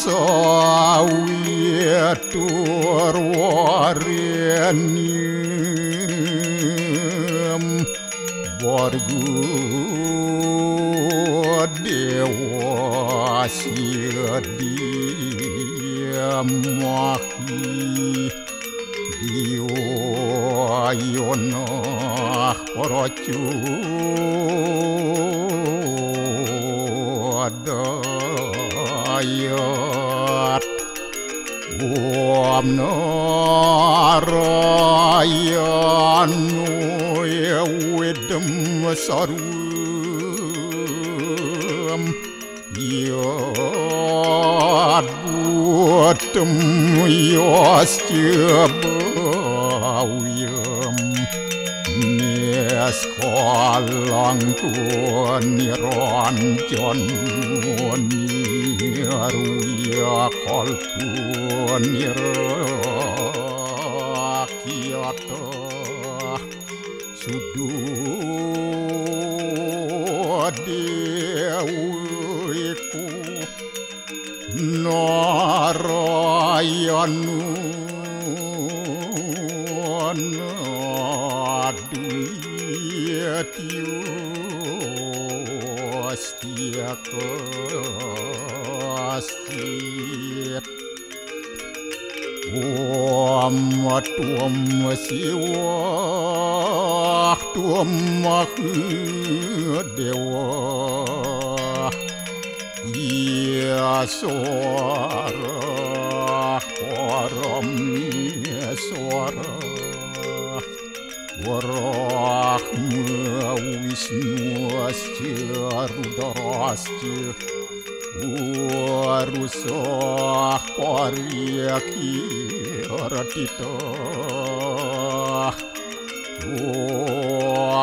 sawit turwarenim borgu dewa sidiamahi diwayonah porocu adayat narayanu yawidam sarum yad buatem yasjabawiyam niaskalangku niranjan niruya kalku nirakyata sududewiku narayanu naduyatyu astiakastit Om tuam siwa tuam dewa ya suara param suara warahma wisnu asya rudarasya warusah paryaki ratita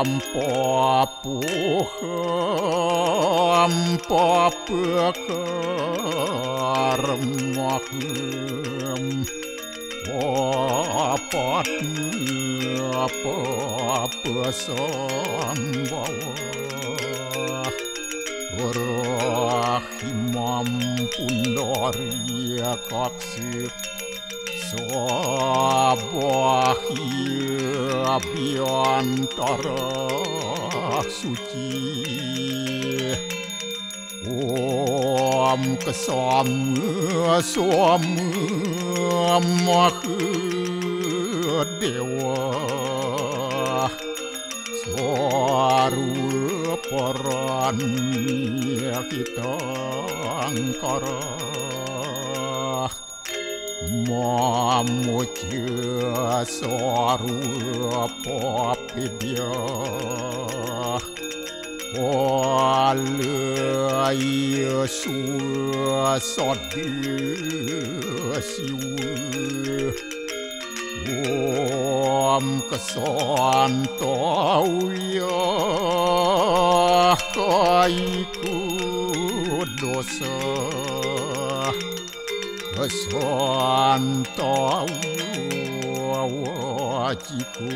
ampapukaram apa sambawa rahimam pundaria kaksir sabahia biantara suci Om kesama dewa Swaru peran kita angkara Mamuja swaru papidya Walaya suasadiasiwa Om kesantauya kaiku dosa kesantauya wajiku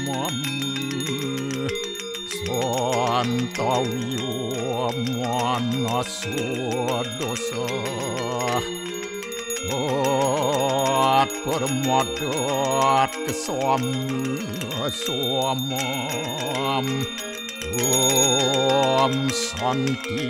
mamu santauya manasu dosa permadat kesamam Om santi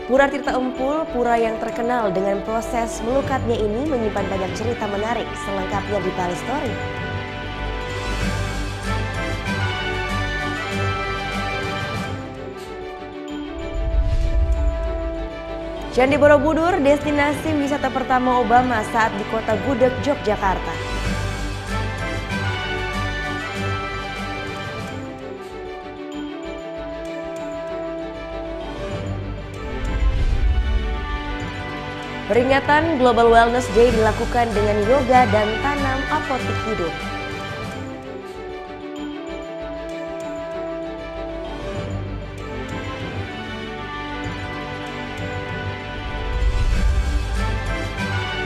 Pura Tirta Empul, pura yang terkenal dengan proses melukatnya ini menyimpan banyak cerita menarik, selengkapnya di Bali Story. Candi Borobudur, destinasi wisata pertama Obama saat di kota Gudeg, Yogyakarta. Peringatan Global Wellness Day dilakukan dengan yoga dan tanam apotik hidup.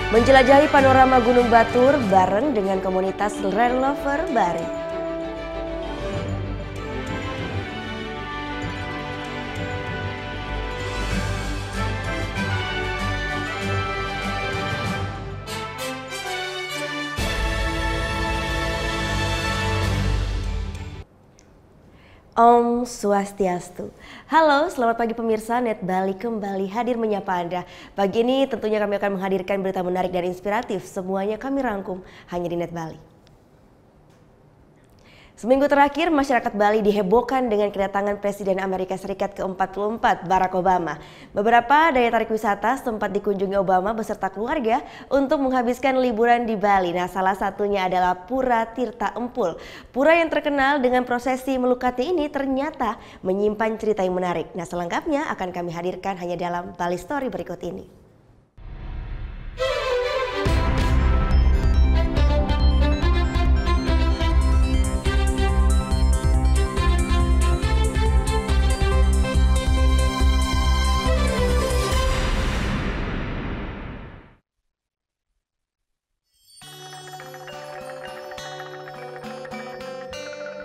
Menjelajahi panorama Gunung Batur bareng dengan komunitas Land Rover Bari. Om Swastiastu. Halo, selamat pagi pemirsa. Net Bali kembali hadir menyapa Anda. Pagi ini tentunya kami akan menghadirkan berita menarik dan inspiratif. Semuanya kami rangkum hanya di Net Bali. Seminggu terakhir, masyarakat Bali dihebohkan dengan kedatangan Presiden Amerika Serikat ke-44, Barack Obama. Beberapa daya tarik wisata sempat dikunjungi Obama beserta keluarga untuk menghabiskan liburan di Bali. Nah, salah satunya adalah Pura Tirta Empul. Pura yang terkenal dengan prosesi melukatnya ini ternyata menyimpan cerita yang menarik. Nah, selengkapnya akan kami hadirkan hanya dalam Bali Story berikut ini.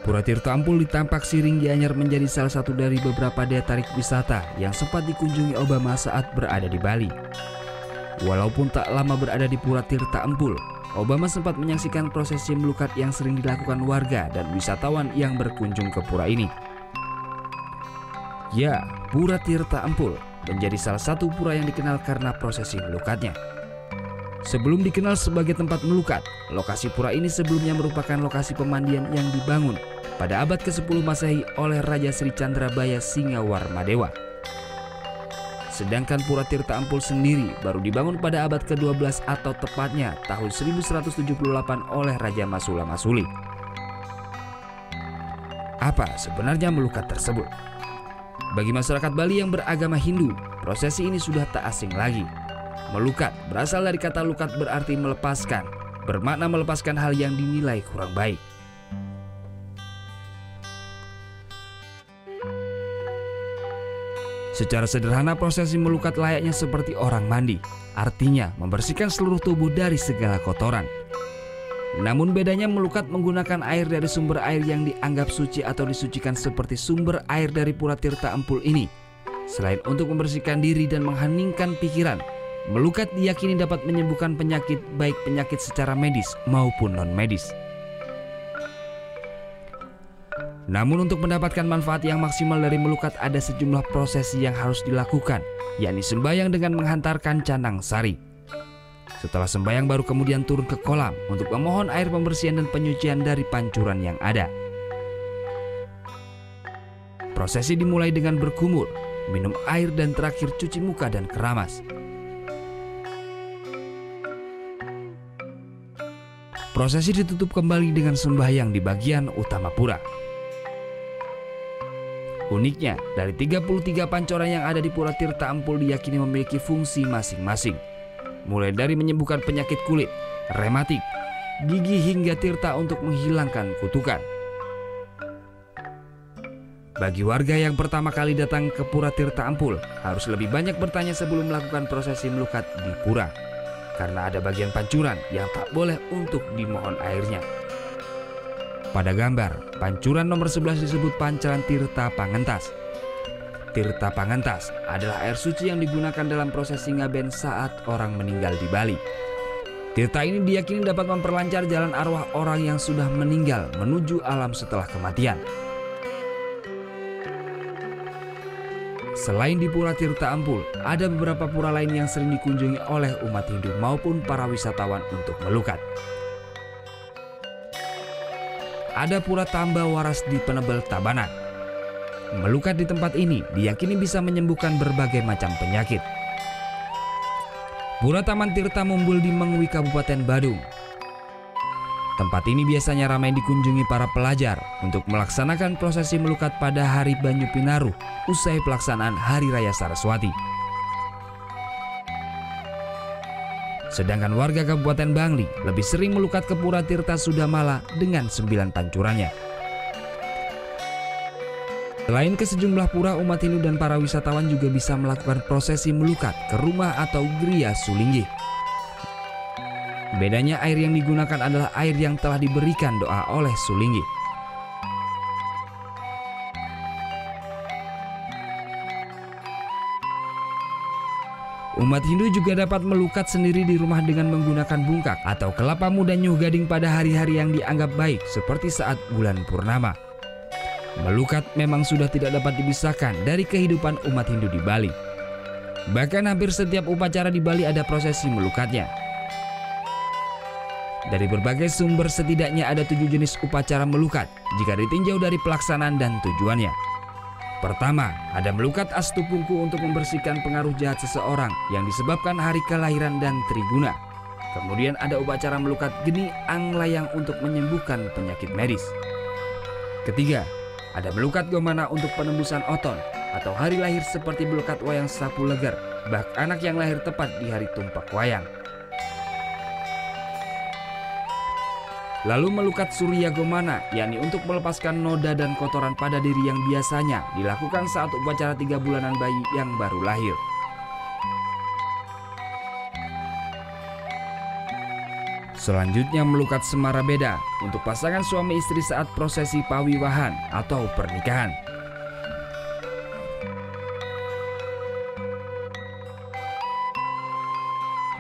Pura Tirta Empul di Tampak Siring Gianyar menjadi salah satu dari beberapa daya tarik wisata yang sempat dikunjungi Obama saat berada di Bali. Walaupun tak lama berada di Pura Tirta Empul, Obama sempat menyaksikan prosesi melukat yang sering dilakukan warga dan wisatawan yang berkunjung ke pura ini. Ya, Pura Tirta Empul menjadi salah satu pura yang dikenal karena prosesi melukatnya. Sebelum dikenal sebagai tempat melukat, lokasi pura ini sebelumnya merupakan lokasi pemandian yang dibangun pada abad ke-10 Masehi oleh Raja Sri Candrabaya Singawarmadewa. Sedangkan Pura Tirta Empul sendiri baru dibangun pada abad ke-12 atau tepatnya tahun 1178 oleh Raja Masula Masuli. Apa sebenarnya melukat tersebut? Bagi masyarakat Bali yang beragama Hindu, prosesi ini sudah tak asing lagi. Melukat berasal dari kata lukat berarti melepaskan, bermakna melepaskan hal yang dinilai kurang baik. Secara sederhana, prosesi melukat layaknya seperti orang mandi, artinya membersihkan seluruh tubuh dari segala kotoran. Namun bedanya melukat menggunakan air dari sumber air yang dianggap suci atau disucikan seperti sumber air dari Pura Tirta Empul ini. Selain untuk membersihkan diri dan mengheningkan pikiran, melukat diyakini dapat menyembuhkan penyakit, baik penyakit secara medis maupun non-medis. Namun untuk mendapatkan manfaat yang maksimal dari melukat ada sejumlah prosesi yang harus dilakukan, yakni sembahyang dengan menghantarkan canang sari. Setelah sembahyang baru kemudian turun ke kolam untuk memohon air pembersihan dan penyucian dari pancuran yang ada. Prosesi dimulai dengan berkumur, minum air dan terakhir cuci muka dan keramas. Prosesi ditutup kembali dengan sembahyang di bagian utama pura. Uniknya, dari 33 pancoran yang ada di Pura Tirta Empul diyakini memiliki fungsi masing-masing. Mulai dari menyembuhkan penyakit kulit, rematik, gigi hingga tirta untuk menghilangkan kutukan. Bagi warga yang pertama kali datang ke Pura Tirta Empul, harus lebih banyak bertanya sebelum melakukan prosesi melukat di pura. Karena ada bagian pancuran yang tak boleh untuk dimohon airnya. Pada gambar, pancuran nomor 11 disebut pancaran Tirta Pangentas. Tirta Pangentas adalah air suci yang digunakan dalam prosesi ngaben saat orang meninggal di Bali. Tirta ini diyakini dapat memperlancar jalan arwah orang yang sudah meninggal menuju alam setelah kematian. Selain di Pura Tirta Empul, ada beberapa pura lain yang sering dikunjungi oleh umat Hindu maupun para wisatawan untuk melukat. Ada Pura Tamba Waras di Penebel Tabanan. Melukat di tempat ini diyakini bisa menyembuhkan berbagai macam penyakit. Pura Taman Tirta Mumbul di Mengwi, Kabupaten Badung. Tempat ini biasanya ramai dikunjungi para pelajar untuk melaksanakan prosesi melukat pada Hari Banyu Pinaruh usai pelaksanaan Hari Raya Saraswati. Sedangkan warga Kabupaten Bangli lebih sering melukat ke Pura Tirta Sudamala dengan 9 pancurannya. Selain ke sejumlah pura, umat Hindu dan para wisatawan juga bisa melakukan prosesi melukat ke rumah atau Griya Sulinggi. Bedanya air yang digunakan adalah air yang telah diberikan doa oleh Sulinggi. Umat Hindu juga dapat melukat sendiri di rumah dengan menggunakan bungkak atau kelapa muda nyuh gading pada hari-hari yang dianggap baik seperti saat bulan purnama. Melukat memang sudah tidak dapat dipisahkan dari kehidupan umat Hindu di Bali. Bahkan hampir setiap upacara di Bali ada prosesi melukatnya. Dari berbagai sumber setidaknya ada 7 jenis upacara melukat jika ditinjau dari pelaksanaan dan tujuannya. Pertama, ada melukat Astupungku untuk membersihkan pengaruh jahat seseorang yang disebabkan hari kelahiran dan triguna. Kemudian ada upacara melukat Geni Anglayang untuk menyembuhkan penyakit medis. Ketiga, ada melukat Gomana untuk penembusan oton atau hari lahir seperti melukat Wayang Sapu Leger, bak anak yang lahir tepat di hari tumpak wayang. Lalu melukat Surya Gomana, yakni untuk melepaskan noda dan kotoran pada diri yang biasanya dilakukan saat upacara 3 bulanan bayi yang baru lahir. Selanjutnya melukat Semara Beda untuk pasangan suami istri saat prosesi pawiwahan atau pernikahan.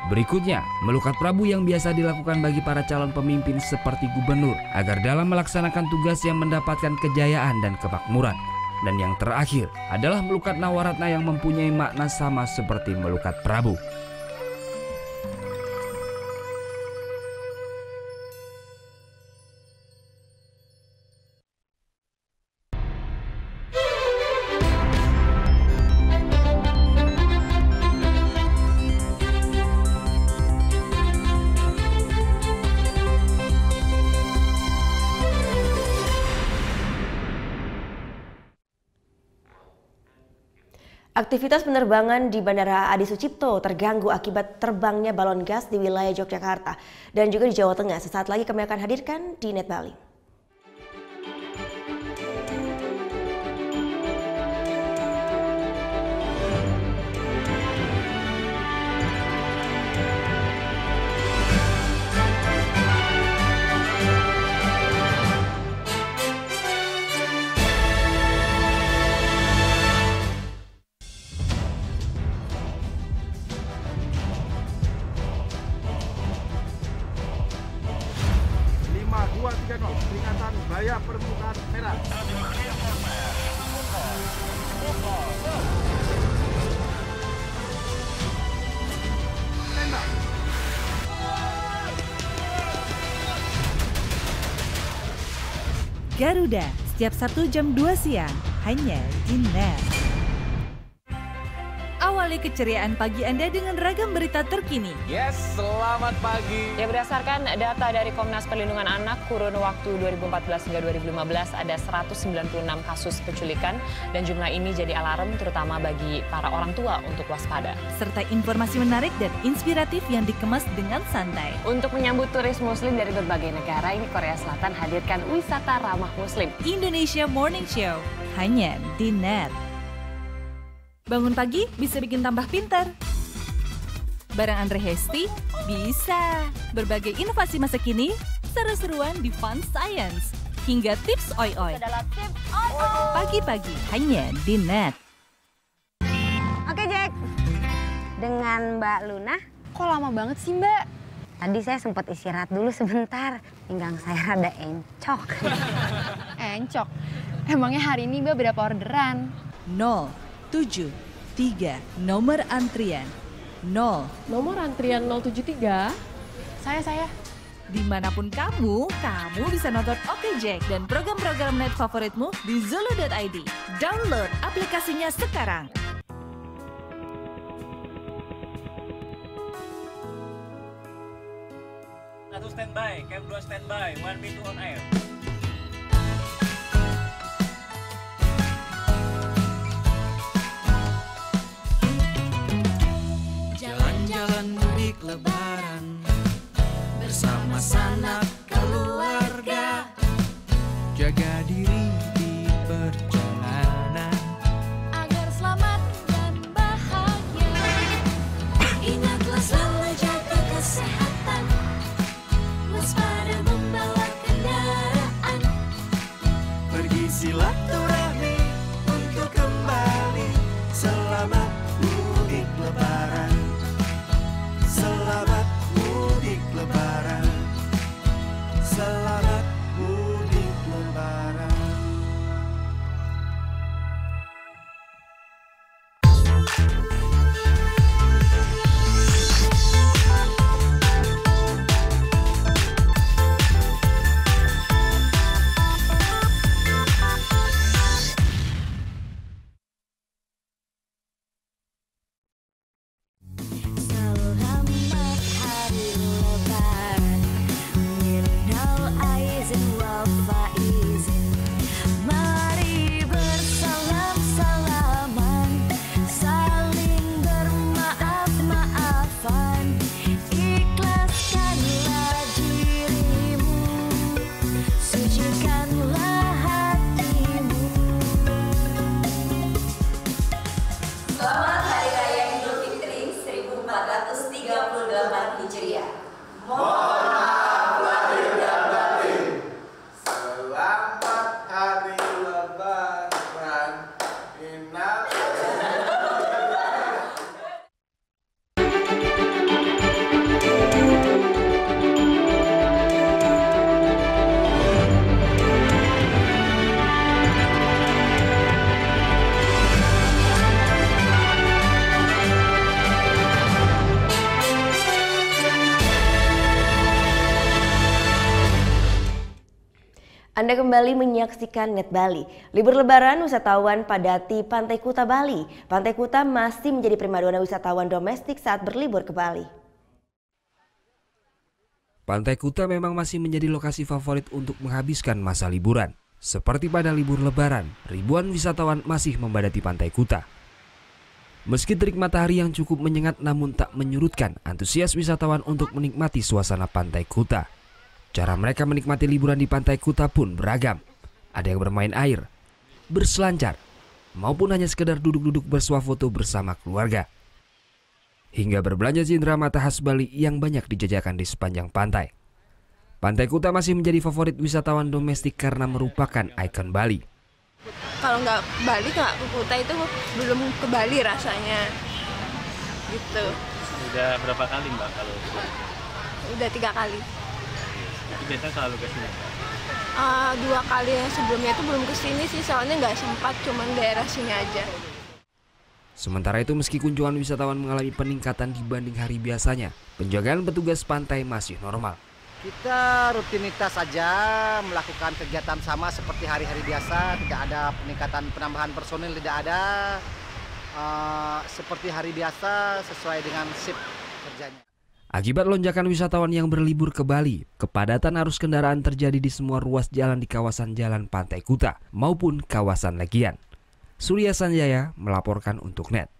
Berikutnya, melukat Prabu yang biasa dilakukan bagi para calon pemimpin seperti gubernur agar dalam melaksanakan tugas yang mendapatkan kejayaan dan kemakmuran. Dan yang terakhir adalah melukat Nawaratna yang mempunyai makna sama seperti melukat Prabu. Aktivitas penerbangan di Bandara Adi Sucipto terganggu akibat terbangnya balon gas di wilayah Yogyakarta dan juga di Jawa Tengah. Sesaat lagi kami akan hadirkan di Net Bali. Peringatan Bahaya Permukaan Merah. Garuda, setiap Sabtu jam 2 siang, hanya di Net. Awali keceriaan pagi Anda dengan ragam berita terkini. Yes, selamat pagi. Ya, berdasarkan data dari Komnas Perlindungan Anak, kurun waktu 2014 hingga 2015 ada 196 kasus penculikan dan jumlah ini jadi alarm terutama bagi para orang tua untuk waspada. Serta informasi menarik dan inspiratif yang dikemas dengan santai. Untuk menyambut turis muslim dari berbagai negara, ini Korea Selatan hadirkan wisata ramah muslim. Indonesia Morning Show, hanya di Net. Bangun pagi bisa bikin tambah pintar. Bareng Andre Hesti, bisa. Berbagai inovasi masa kini, seru-seruan di Fun Science. Hingga tips oi-oi. Pagi-pagi, hanya di Net. Oke Jack, dengan Mbak Luna. Kok lama banget sih Mbak? Tadi saya sempat istirahat dulu sebentar. Pinggang saya rada encok. Encok? Emangnya hari ini Mbak berapa orderan? 073 nomor antrian 0. Nomor antrian 073. Saya. Dimanapun kamu bisa nonton Oke Jack dan program-program net favoritmu di Zulu.id. Download aplikasinya sekarang. standby, Cam 2 standby, 1B2 on air. Jalan-jalan mudik lebaran bersama sanak keluarga. Jaga diri di perjalanan agar selamat dan bahagia. Ingatlah selalu jaga kesehatan, waspada membawa kendaraan. pergi silaturahmi untuk kembali. Selamat mudik lebaran, selamat mudik lebaran, selamat mudik lebaran. Selamat hari lebaran, minal aizin wal faizin. Mari bersalam-salaman, saling bermaaf-maafan. Ikhlaskanlah dirimu, sucikanlah hatimu. Selamat Hari Raya Idul Fitri 1438 Hijriah. Mohon maaf lahir dan batin. Selamat Hari Lebaran. Innal Anda kembali menyaksikan Net Bali. Libur Lebaran, wisatawan padati Pantai Kuta Bali. Pantai Kuta masih menjadi primadona wisatawan domestik saat berlibur ke Bali. Pantai Kuta memang masih menjadi lokasi favorit untuk menghabiskan masa liburan. Seperti pada libur Lebaran, ribuan wisatawan masih membadati Pantai Kuta. Meski terik matahari yang cukup menyengat namun tak menyurutkan antusias wisatawan untuk menikmati suasana Pantai Kuta. Cara mereka menikmati liburan di Pantai Kuta pun beragam. Ada yang bermain air, berselancar, maupun hanya sekedar duduk-duduk bersuah foto bersama keluarga. Hingga berbelanja cindera mata khas Bali yang banyak dijajakan di sepanjang pantai. Pantai Kuta masih menjadi favorit wisatawan domestik karena merupakan ikon Bali. Kalau nggak Bali, nggak ke Kuta itu belum ke Bali rasanya. Gitu. Udah berapa kali Mbak kalau? Udah 3 kali. Itu biasanya selalu ke sini? 2 kali yang sebelumnya itu belum ke sini sih, soalnya nggak sempat, cuman daerah sini aja. Sementara itu meski kunjungan wisatawan mengalami peningkatan dibanding hari biasanya, penjagaan petugas pantai masih normal. Kita rutinitas saja melakukan kegiatan sama seperti hari-hari biasa, tidak ada peningkatan penambahan personil, tidak ada. Seperti hari biasa sesuai dengan shift kerjanya. Akibat lonjakan wisatawan yang berlibur ke Bali, kepadatan arus kendaraan terjadi di semua ruas jalan di kawasan Jalan Pantai Kuta maupun kawasan Legian. Surya Sanjaya melaporkan untuk Net.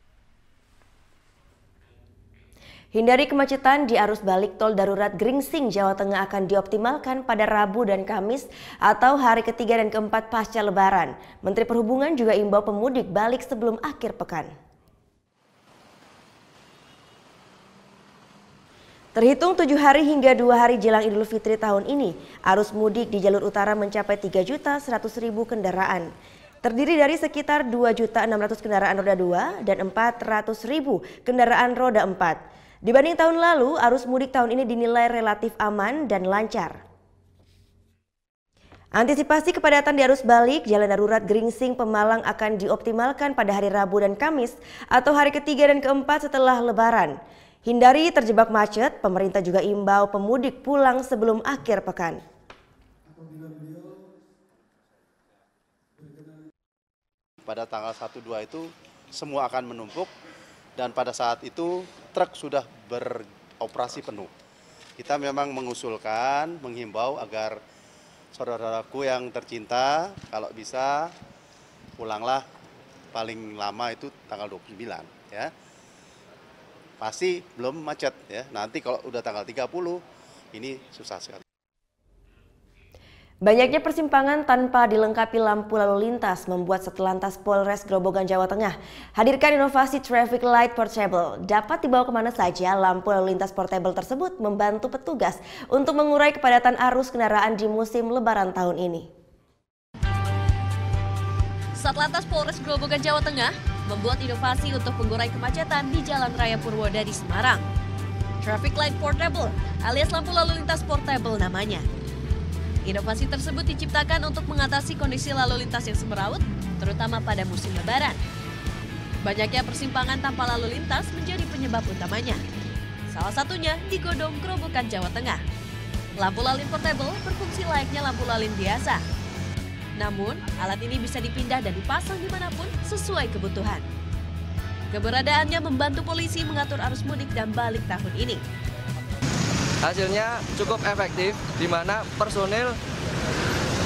Hindari kemacetan di arus balik tol darurat Gringsing, Jawa Tengah akan dioptimalkan pada Rabu dan Kamis atau hari ketiga dan keempat pasca Lebaran. Menteri Perhubungan juga imbau pemudik balik sebelum akhir pekan. Terhitung 7 hari hingga 2 hari jelang Idul Fitri tahun ini, arus mudik di jalur utara mencapai 3.100.000 kendaraan. Terdiri dari sekitar 2.600.000 kendaraan roda 2 dan 400.000 kendaraan roda 4. Dibanding tahun lalu, arus mudik tahun ini dinilai relatif aman dan lancar. Antisipasi kepadatan di arus balik, jalan darurat Gringsing Pemalang akan dioptimalkan pada hari Rabu dan Kamis atau hari ketiga dan keempat setelah Lebaran. Hindari terjebak macet, pemerintah juga imbau pemudik pulang sebelum akhir pekan. Pada tanggal 1-2 itu semua akan menumpuk dan pada saat itu truk sudah beroperasi penuh. Kita memang mengusulkan, menghimbau agar saudaraku yang tercinta kalau bisa pulanglah paling lama itu tanggal 29 ya. Pasti belum macet ya. Nanti kalau udah tanggal 30 ini susah sekali. Banyaknya persimpangan tanpa dilengkapi lampu lalu lintas membuat Satlantas Polres Grobogan, Jawa Tengah hadirkan inovasi traffic light portable. Dapat dibawa kemana saja, lampu lalu lintas portable tersebut membantu petugas untuk mengurai kepadatan arus kendaraan di musim lebaran tahun ini. Satlantas Polres Grobogan, Jawa Tengah membuat inovasi untuk mengurai kemacetan di Jalan Raya Purwodadi, Semarang. Traffic light portable alias lampu lalu lintas portable namanya. Inovasi tersebut diciptakan untuk mengatasi kondisi lalu lintas yang semeraut, terutama pada musim lebaran. Banyaknya persimpangan tanpa lalu lintas menjadi penyebab utamanya. Salah satunya di Godong, Grobogan, Jawa Tengah. Lampu lalin portable berfungsi layaknya lampu lalin biasa. Namun, alat ini bisa dipindah dan dipasang dimanapun sesuai kebutuhan. Keberadaannya membantu polisi mengatur arus mudik dan balik tahun ini. Hasilnya cukup efektif, di mana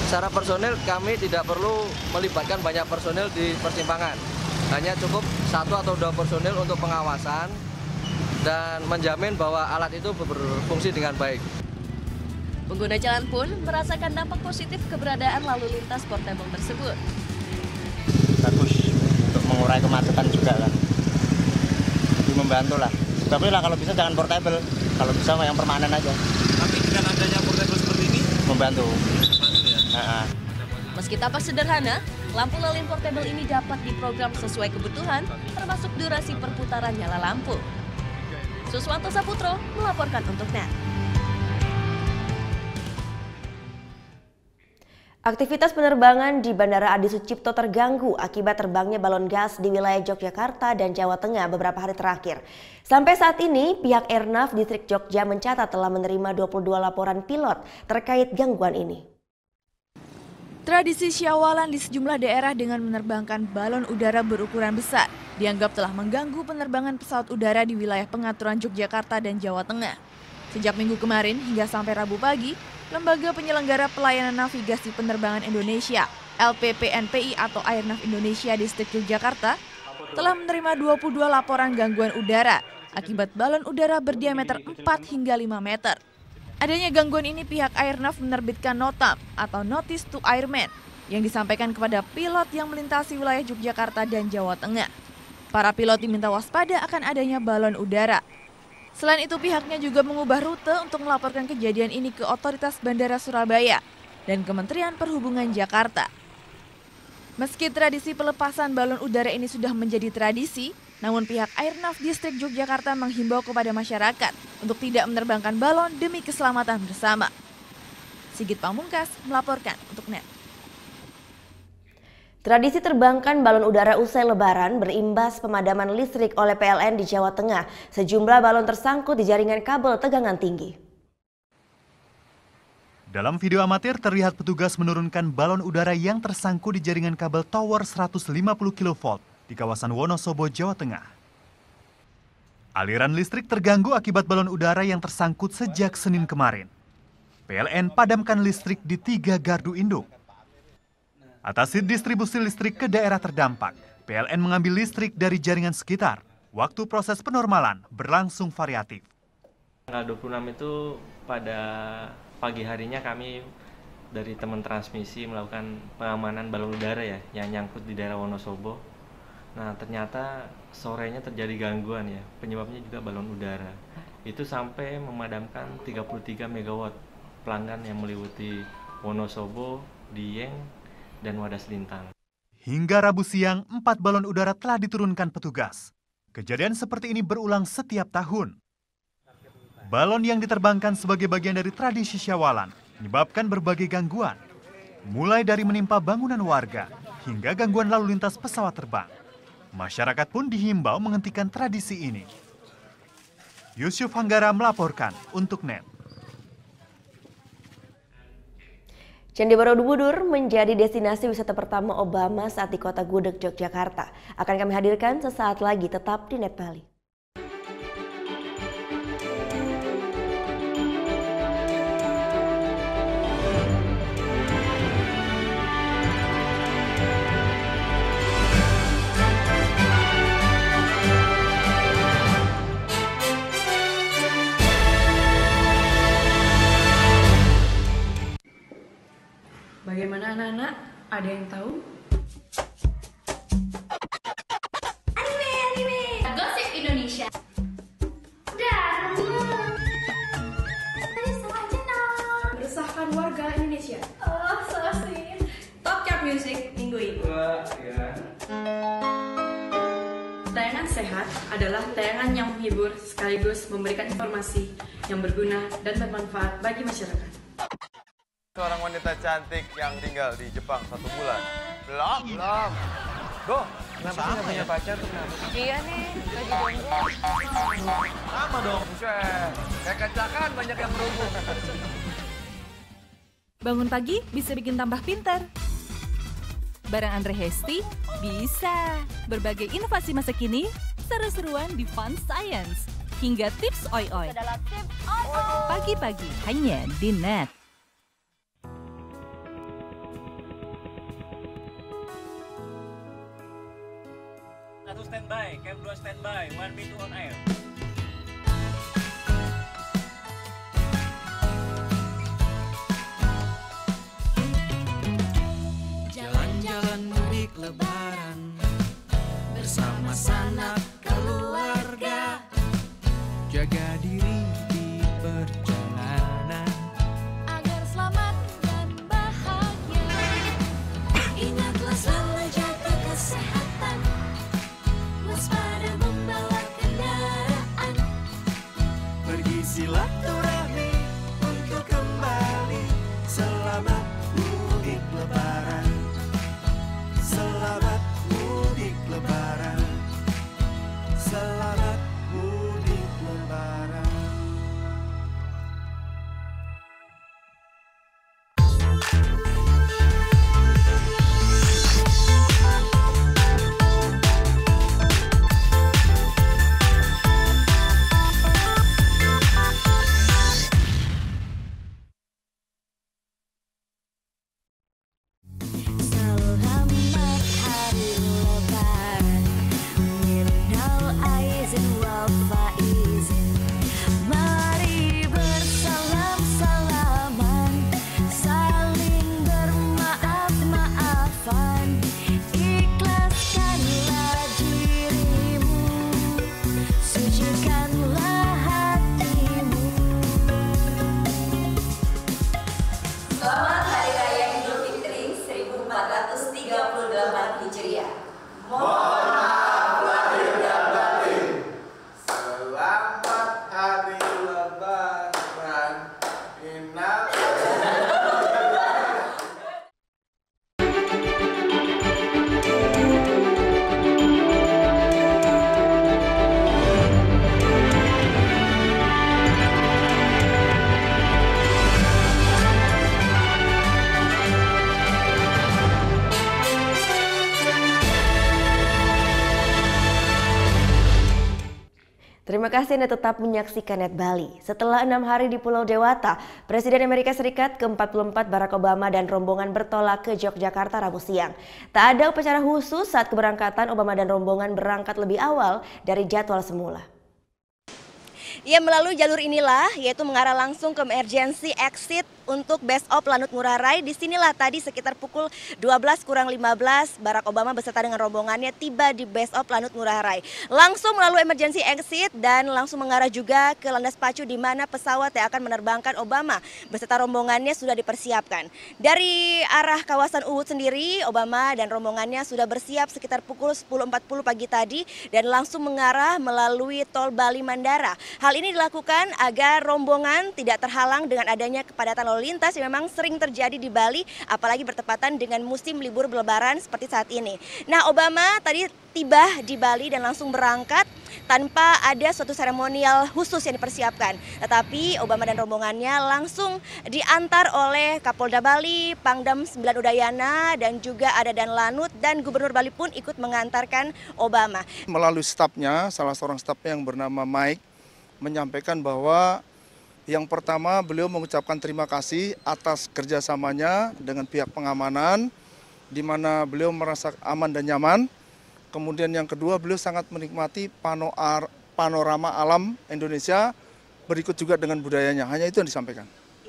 secara personil kami tidak perlu melibatkan banyak personil di persimpangan. Hanya cukup 1 atau 2 personil untuk pengawasan dan menjamin bahwa alat itu berfungsi dengan baik. Pengguna jalan pun merasakan dampak positif keberadaan lalu lintas portable tersebut. Bagus untuk mengurai kemacetan juga kan. Lebih membantu lah. Tapi lah kalau bisa jangan portable, kalau bisa yang permanen aja. Tapi dengan adanya portable seperti ini membantu. Ya? Meski tampak sederhana, lampu lalin portable ini dapat diprogram sesuai kebutuhan, termasuk durasi perputaran nyala lampu. Suswanto Saputro melaporkan untuk NET. Aktivitas penerbangan di Bandara Adi Sucipto terganggu akibat terbangnya balon gas di wilayah Yogyakarta dan Jawa Tengah beberapa hari terakhir. Sampai saat ini, pihak Airnav Distrik Jogja mencatat telah menerima 22 laporan pilot terkait gangguan ini. Tradisi Syawalan di sejumlah daerah dengan menerbangkan balon udara berukuran besar dianggap telah mengganggu penerbangan pesawat udara di wilayah pengaturan Yogyakarta dan Jawa Tengah. Sejak Minggu kemarin hingga sampai Rabu pagi, Lembaga Penyelenggara Pelayanan Navigasi Penerbangan Indonesia (LPPNPI) atau Airnav Indonesia Distrik Yogyakarta telah menerima 22 laporan gangguan udara akibat balon udara berdiameter 4 hingga 5 meter. Adanya gangguan ini pihak Airnav menerbitkan notam atau Notice to Airmen yang disampaikan kepada pilot yang melintasi wilayah Yogyakarta dan Jawa Tengah. Para pilot diminta waspada akan adanya balon udara. Selain itu pihaknya juga mengubah rute untuk melaporkan kejadian ini ke Otoritas Bandara Surabaya dan Kementerian Perhubungan Jakarta. Meski tradisi pelepasan balon udara ini sudah menjadi tradisi, namun pihak Airnav Distrik Yogyakarta menghimbau kepada masyarakat untuk tidak menerbangkan balon demi keselamatan bersama. Sigit Pamungkas melaporkan untuk NET. Tradisi terbangkan balon udara usai lebaran berimbas pemadaman listrik oleh PLN di Jawa Tengah. Sejumlah balon tersangkut di jaringan kabel tegangan tinggi. Dalam video amatir terlihat petugas menurunkan balon udara yang tersangkut di jaringan kabel tower 150 kV di kawasan Wonosobo, Jawa Tengah. Aliran listrik terganggu akibat balon udara yang tersangkut sejak Senin kemarin. PLN padamkan listrik di 3 gardu induk. Atasi distribusi listrik ke daerah terdampak, PLN mengambil listrik dari jaringan sekitar. Waktu proses penormalan berlangsung variatif. Tanggal 26 itu pada pagi harinya kami dari teman transmisi melakukan pengamanan balon udara ya yang nyangkut di daerah Wonosobo. Nah ternyata sorenya terjadi gangguan ya, penyebabnya juga balon udara. Itu sampai memadamkan 33 MW pelanggan yang meliputi Wonosobo, Dieng, dan Wadas Lintang. Hingga Rabu siang, 4 balon udara telah diturunkan petugas. Kejadian seperti ini berulang setiap tahun. Balon yang diterbangkan sebagai bagian dari tradisi Syawalan menyebabkan berbagai gangguan, mulai dari menimpa bangunan warga hingga gangguan lalu lintas pesawat terbang. Masyarakat pun dihimbau menghentikan tradisi ini. Yusuf Hanggara melaporkan untuk NET. Candi Borobudur menjadi destinasi wisata pertama Obama saat di Kota Gudeg, Yogyakarta. Akan kami hadirkan sesaat lagi, tetap di NET Bali. Ada yang tahu? Anime. Gosip Indonesia. Meresahkan warga Indonesia. Oh, so sweet. Top Chart Music minggu ini. Tayangan sehat adalah tayangan yang menghibur sekaligus memberikan informasi yang berguna dan bermanfaat bagi masyarakat. Seorang wanita cantik yang tinggal di Jepang 1 bulan. Belum. Go. Kenapa sih punya pacar tuh? Iya nih, lagi jomblo. Sama dong. Buset. Kayak kacakan banyak yang berhubung. Bangun pagi bisa bikin tambah pintar. Bareng Andre Hesti bisa. Berbagai inovasi masa kini, seru-seruan di Fun Science. Hingga tips oi-oi. Pagi-pagi hanya di Net. Satu standby, Cam 2 standby, 1B2 on air. Jalan-jalan mudik lebaran bersama sanak keluarga. Jaga diri di perjalanan Agar selamat dan bahagia. Ingatlah selalu jaga kesehatan. Waspada membawa kendaraan. pergi silaturahmi untuk kembali. Selamat mudik lebaran. Selamat mudik lebaran. Selamat mudik lebaran. Selamat hari lebaran. Minal aizin wal faizin. Mari bersalam-salaman, saling bermaaf-maafan. Ikhlaskanlah dirimu, sucikanlah hatimu. Selamat Hari Raya Idul Fitri 1438 Hijriah. Mohon maaf lahir dan batin. Selamat hari lebaran. Innal Terima kasih Anda tetap menyaksikan Net Bali. Setelah 6 hari di Pulau Dewata, Presiden Amerika Serikat ke-44 Barack Obama dan rombongan bertolak ke Yogyakarta Rabu siang. Tak ada upacara khusus saat keberangkatan Obama dan rombongan berangkat lebih awal dari jadwal semula. Ia melalui jalur inilah, yaitu mengarah langsung ke emergency exit untuk Base of Lanut Ngurah Rai. Disinilah tadi sekitar pukul 12:15 Barack Obama beserta dengan rombongannya tiba di Base of Lanut Ngurah Rai. Langsung melalui emergency exit dan langsung mengarah juga ke landas pacu di mana pesawat yang akan menerbangkan Obama beserta rombongannya sudah dipersiapkan. Dari arah kawasan Ubud sendiri, Obama dan rombongannya sudah bersiap sekitar pukul 10.40 pagi tadi dan langsung mengarah melalui tol Bali Mandara. Hal ini dilakukan agar rombongan tidak terhalang dengan adanya kepadatan lalu lintas yang memang sering terjadi di Bali, apalagi bertepatan dengan musim libur Lebaran seperti saat ini. Nah, Obama tadi tiba di Bali dan langsung berangkat tanpa ada suatu seremonial khusus yang dipersiapkan. Tetapi Obama dan rombongannya langsung diantar oleh Kapolda Bali, Pangdam 9 Udayana, dan juga ada Dan Lanut, dan Gubernur Bali pun ikut mengantarkan Obama. Melalui stafnya, salah seorang stafnya yang bernama Mike, menyampaikan bahwa yang pertama beliau mengucapkan terima kasih atas kerjasamanya dengan pihak pengamanan, di mana beliau merasa aman dan nyaman. Kemudian yang kedua, beliau sangat menikmati panorama alam Indonesia, berikut juga dengan budayanya. Hanya itu yang disampaikan.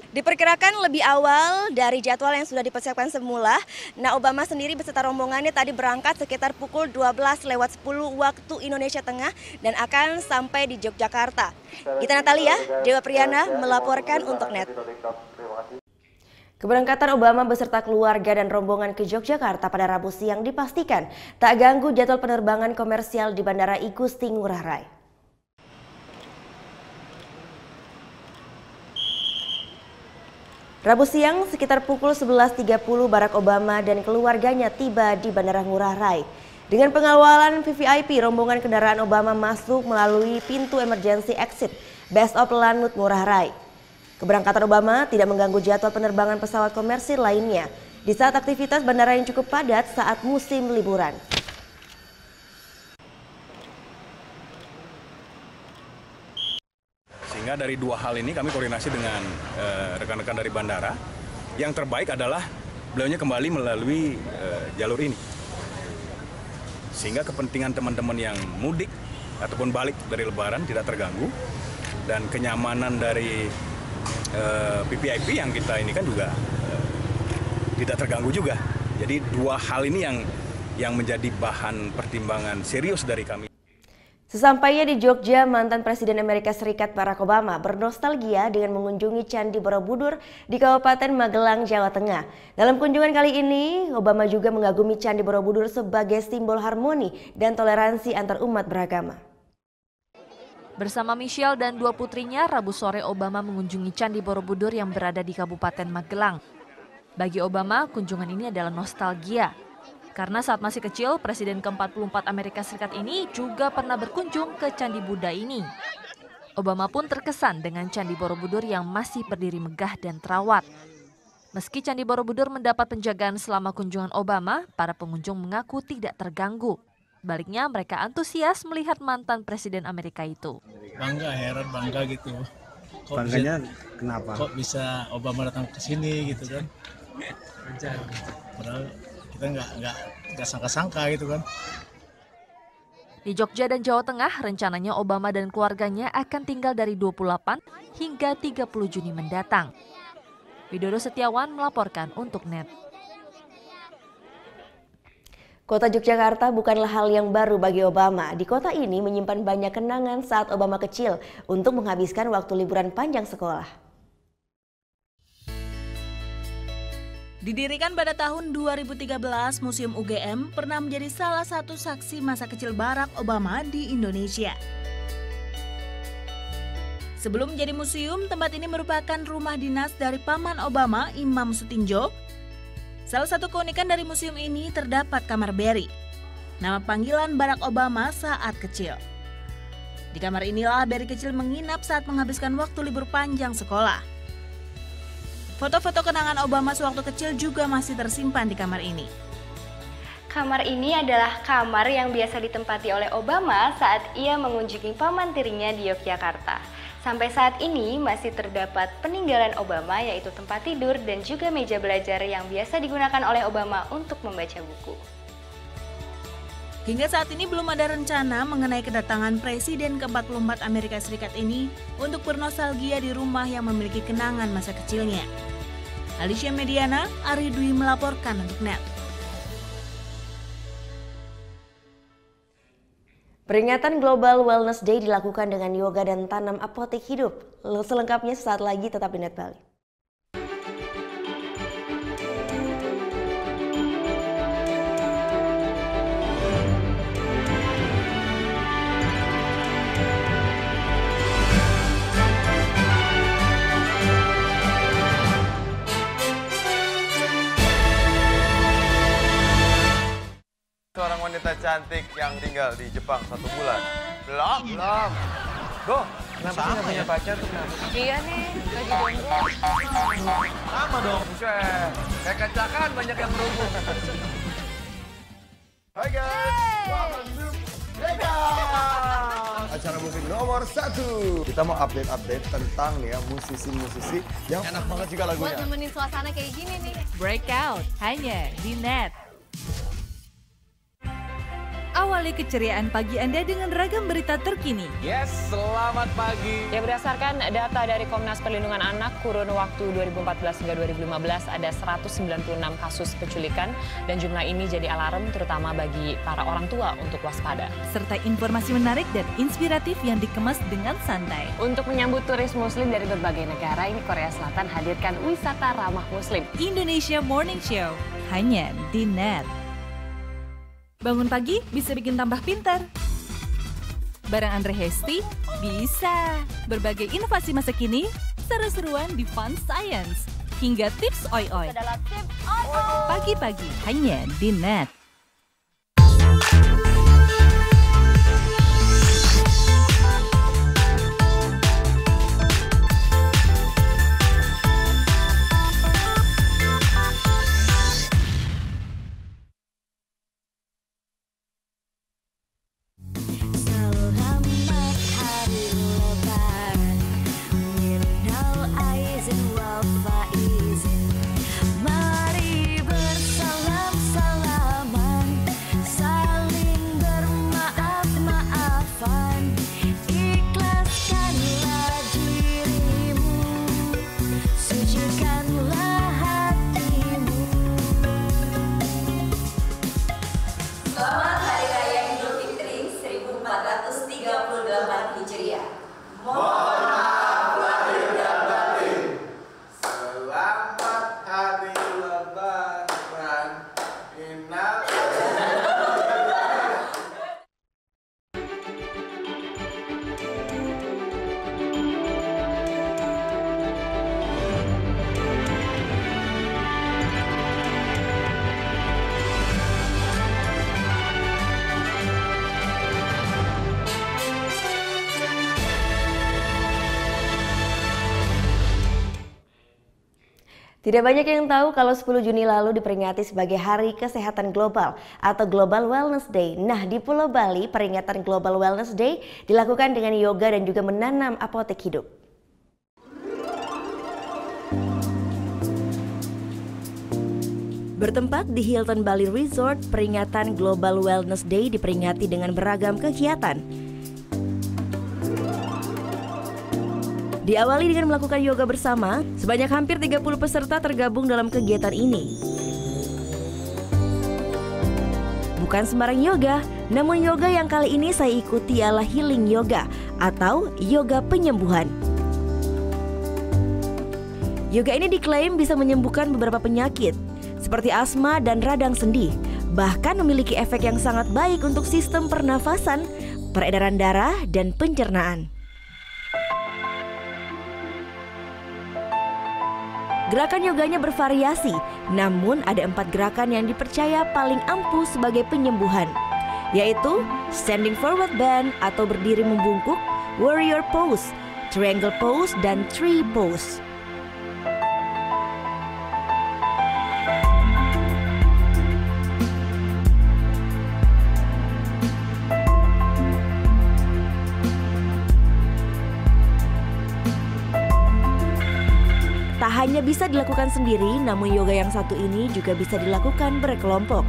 Diperkirakan lebih awal dari jadwal yang sudah dipersiapkan semula. Nah, Obama sendiri beserta rombongannya tadi berangkat sekitar pukul 12:10 waktu Indonesia Tengah dan akan sampai di Yogyakarta. Gita Natalia, Dewa Priyana melaporkan untuk NET. Keberangkatan Obama beserta keluarga dan rombongan ke Yogyakarta pada Rabu siang dipastikan tak ganggu jadwal penerbangan komersial di Bandara Igusti Ngurah Rai. Rabu siang sekitar pukul 11.30 Barack Obama dan keluarganya tiba di Bandara Ngurah Rai. Dengan pengawalan VVIP, rombongan kendaraan Obama masuk melalui pintu emergency exit Base of Lanut Ngurah Rai. Keberangkatan Obama tidak mengganggu jadwal penerbangan pesawat komersil lainnya di saat aktivitas bandara yang cukup padat saat musim liburan. Sehingga dari dua hal ini kami koordinasi dengan rekan-rekan dari bandara. Yang terbaik adalah beliaunya kembali melalui jalur ini. Sehingga kepentingan teman-teman yang mudik ataupun balik dari Lebaran tidak terganggu. Dan kenyamanan dari VVIP yang kita ini kan juga tidak terganggu juga. Jadi dua hal ini yang menjadi bahan pertimbangan serius dari kami. Sesampainya di Jogja, mantan Presiden Amerika Serikat Barack Obama bernostalgia dengan mengunjungi Candi Borobudur di Kabupaten Magelang, Jawa Tengah. Dalam kunjungan kali ini, Obama juga mengagumi Candi Borobudur sebagai simbol harmoni dan toleransi antar umat beragama. Bersama Michelle dan dua putrinya, Rabu sore Obama mengunjungi Candi Borobudur yang berada di Kabupaten Magelang. Bagi Obama, kunjungan ini adalah nostalgia. Karena saat masih kecil, Presiden ke-44 Amerika Serikat ini juga pernah berkunjung ke Candi Buddha ini. Obama pun terkesan dengan Candi Borobudur yang masih berdiri megah dan terawat. Meski Candi Borobudur mendapat penjagaan selama kunjungan Obama, para pengunjung mengaku tidak terganggu. Baliknya, mereka antusias melihat mantan Presiden Amerika itu. Bangga, heran, bangga gitu. Bangganya kenapa? Kok bisa Obama datang ke sini gitu kan? Padahal kita nggak sangka-sangka gitu kan. Di Jogja dan Jawa Tengah, rencananya Obama dan keluarganya akan tinggal dari 28 hingga 30 Juni mendatang. Widodo Setiawan melaporkan untuk NET. Kota Yogyakarta bukanlah hal yang baru bagi Obama. Di kota ini menyimpan banyak kenangan saat Obama kecil untuk menghabiskan waktu liburan panjang sekolah. Didirikan pada tahun 2013, Museum UGM pernah menjadi salah satu saksi masa kecil Barack Obama di Indonesia. Sebelum menjadi museum, tempat ini merupakan rumah dinas dari Paman Obama, Imam Sutinjo. Salah satu keunikan dari museum ini terdapat kamar Barry, nama panggilan Barack Obama saat kecil. Di kamar inilah Barry kecil menginap saat menghabiskan waktu libur panjang sekolah. Foto-foto kenangan Obama sewaktu kecil juga masih tersimpan di kamar ini. Kamar ini adalah kamar yang biasa ditempati oleh Obama saat ia mengunjungi paman tirinya di Yogyakarta. Sampai saat ini masih terdapat peninggalan Obama, yaitu tempat tidur dan juga meja belajar yang biasa digunakan oleh Obama untuk membaca buku. Hingga saat ini belum ada rencana mengenai kedatangan Presiden ke-44 Amerika Serikat ini untuk bernostalgia di rumah yang memiliki kenangan masa kecilnya. Alicia Mediana, Ari Dwi melaporkan untuk NET. Peringatan Global Wellness Day dilakukan dengan yoga dan tanam apotek hidup. Selengkapnya sesaat lagi tetap di NET Bali. Seorang wanita cantik yang tinggal di Jepang 1 bulan. Belum. Go. Kenapa sih nggak punya pacar tuh kenapa? Iya nih, lagi jomblo. Sama dong. Buset. Kayak kacakan banyak yang berhubung. Hai guys. Welcome to Breakout. Acara musik nomor 1. Kita mau update tentang nih ya musisi-musisi yang enak banget juga lagunya. Buat nemenin suasana kayak gini nih. Breakout hanya di NET. Awali keceriaan pagi Anda dengan ragam berita terkini. Yes, selamat pagi. Ya, berdasarkan data dari Komnas Perlindungan Anak, kurun waktu 2014 hingga 2015 ada 196 kasus penculikan dan jumlah ini jadi alarm terutama bagi para orang tua untuk waspada. Serta informasi menarik dan inspiratif yang dikemas dengan santai. Untuk menyambut turis muslim dari berbagai negara, ini Korea Selatan hadirkan wisata ramah muslim. Indonesia Morning Show, hanya di NET. Bangun pagi bisa bikin tambah pintar. Bareng Andre Hesti, bisa. Berbagai inovasi masa kini, seru-seruan di Fun Science. Hingga tips oi-oi. Pagi-pagi, hanya di NET. Tidak banyak yang tahu kalau 10 Juni lalu diperingati sebagai Hari Kesehatan Global atau Global Wellness Day. Nah, di Pulau Bali, peringatan Global Wellness Day dilakukan dengan yoga dan juga menanam apotek hidup. Bertempat di Hilton Bali Resort, peringatan Global Wellness Day diperingati dengan beragam kegiatan. Diawali dengan melakukan yoga bersama, sebanyak hampir 30 peserta tergabung dalam kegiatan ini. Bukan sembarang yoga, namun yoga yang kali ini saya ikuti ialah healing yoga atau yoga penyembuhan. Yoga ini diklaim bisa menyembuhkan beberapa penyakit, seperti asma dan radang sendi, bahkan memiliki efek yang sangat baik untuk sistem pernafasan, peredaran darah, dan pencernaan. Gerakan yoganya bervariasi, namun ada 4 gerakan yang dipercaya paling ampuh sebagai penyembuhan, yaitu standing forward bend atau berdiri membungkuk, warrior pose, triangle pose, dan tree pose. Tak hanya bisa dilakukan sendiri, namun yoga yang satu ini juga bisa dilakukan berkelompok.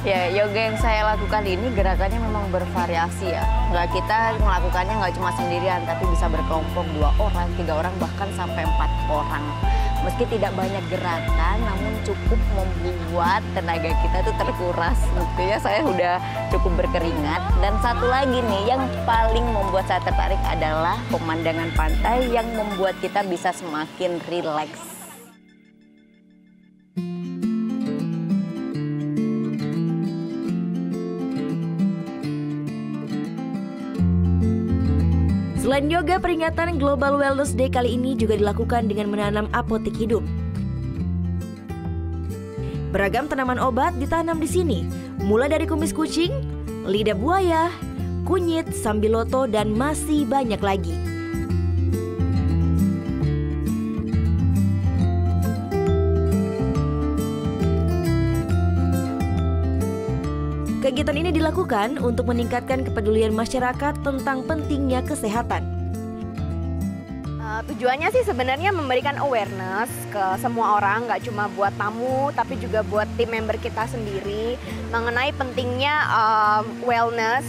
Ya, yoga yang saya lakukan ini gerakannya memang bervariasi ya. Kita melakukannya nggak cuma sendirian, tapi bisa berkelompok 2 orang, 3 orang, bahkan sampai 4 orang. Meski tidak banyak gerakan, namun cukup membuat tenaga kita tuh terkuras. Buktinya saya udah cukup berkeringat. Dan satu lagi nih, yang paling membuat saya tertarik adalah pemandangan pantai yang membuat kita bisa semakin rileks. Selain yoga, peringatan Global Wellness Day kali ini juga dilakukan dengan menanam apotek hidup. Beragam tanaman obat ditanam di sini, mulai dari kumis kucing, lidah buaya, kunyit, sambiloto, dan masih banyak lagi. Kegiatan ini dilakukan untuk meningkatkan kepedulian masyarakat tentang pentingnya kesehatan. Tujuannya sih sebenarnya memberikan awareness ke semua orang, nggak cuma buat tamu, tapi juga buat tim member kita sendiri mengenai pentingnya wellness,